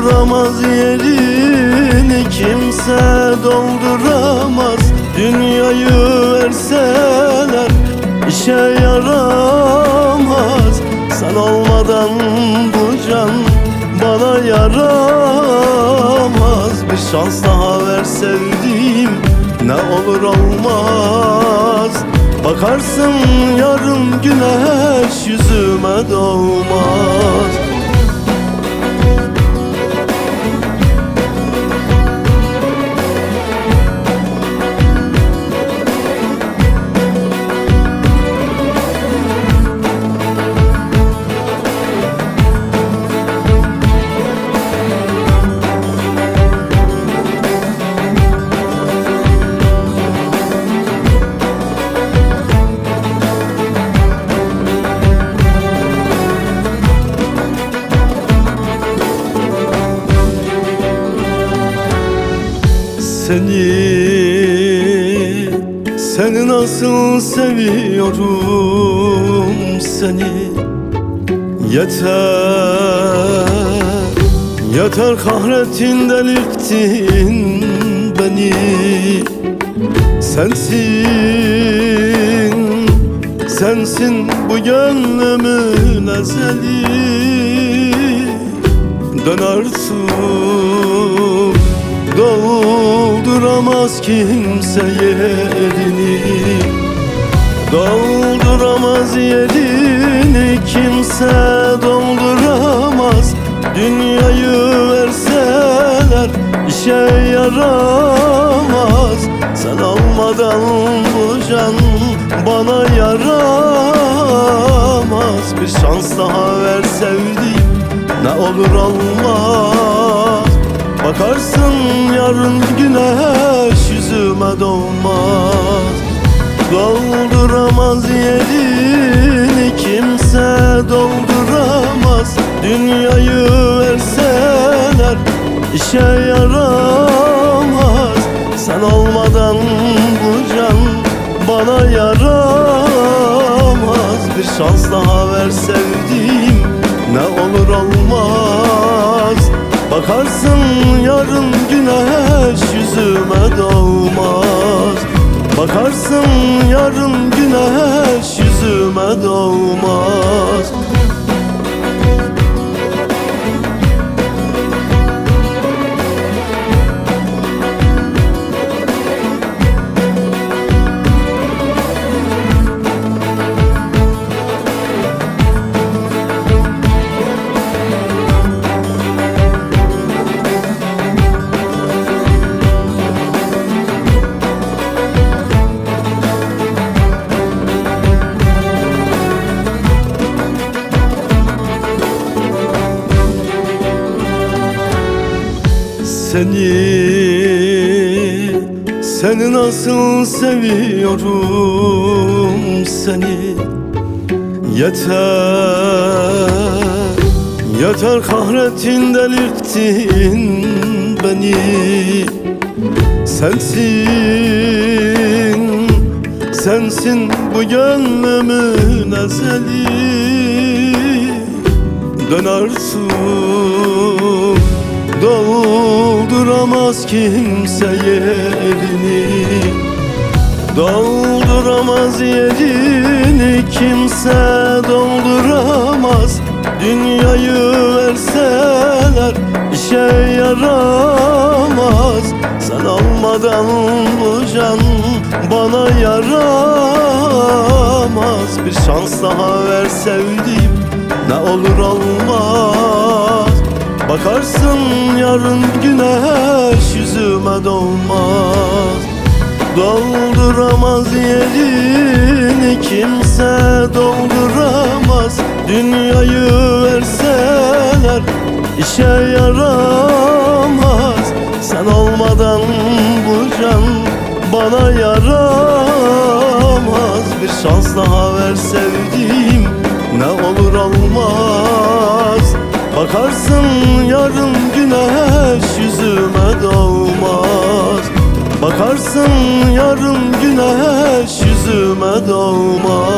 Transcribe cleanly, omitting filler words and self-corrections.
Dolduramaz yerini kimse dolduramaz. Dünyayı verseler işe yaramaz. Sen olmadan bu can bana yaramaz. Bir şans daha ver sevdiğim, ne olur olmaz. Bakarsın yarın güneş yüzüme doğmaz. Seni nasıl seviyorum seni. Yeter kahrettin, delirttin beni. Sensin bu gönlümün ezeli. Dön artık, dolduramaz kimse yerini. Dolduramaz yerini kimse dolduramaz. Dünyayı verseler işe yaramaz. Sen olmadan bu can bana yaramaz. Bir şans daha ver sevdiğim, ne olur olmaz. Bakarsın yarın güneş yüzüme doğmaz. Dolduramaz yerini kimse dolduramaz. Dünyayı verseler işe yaramaz. Sen olmadan bu can bana yaramaz. Bir şans daha ver sevdiğim, ne olur olmaz. Bakarsın yarın güneş yüzüme doğmaz. Bakarsın yarın güneş yüzüme doğmaz. Seni nasıl seviyorum seni. Yeter kahrettin, delirttin beni. Sensin bu gönlümün ezeli. Dön artık, dolduramaz kimse yerini. Dolduramaz yerini kimse dolduramaz. Dünyayı verseler işe yaramaz. Sen olmadan bu can bana yaramaz. Bir şans daha ver sevdiğim, ne olur olmaz. Bakarsın yarın güneş yüzüme doğmaz. Dolduramaz yerini kimse dolduramaz. Dünyayı verseler işe yaramaz. Sen olmadan bu can bana yaramaz. Bir şans daha ver sevdiğim, ne olur olmaz. Bakarsın yarın güneş yüzüme doğmaz. Bakarsın yarın güneş yüzüme doğmaz.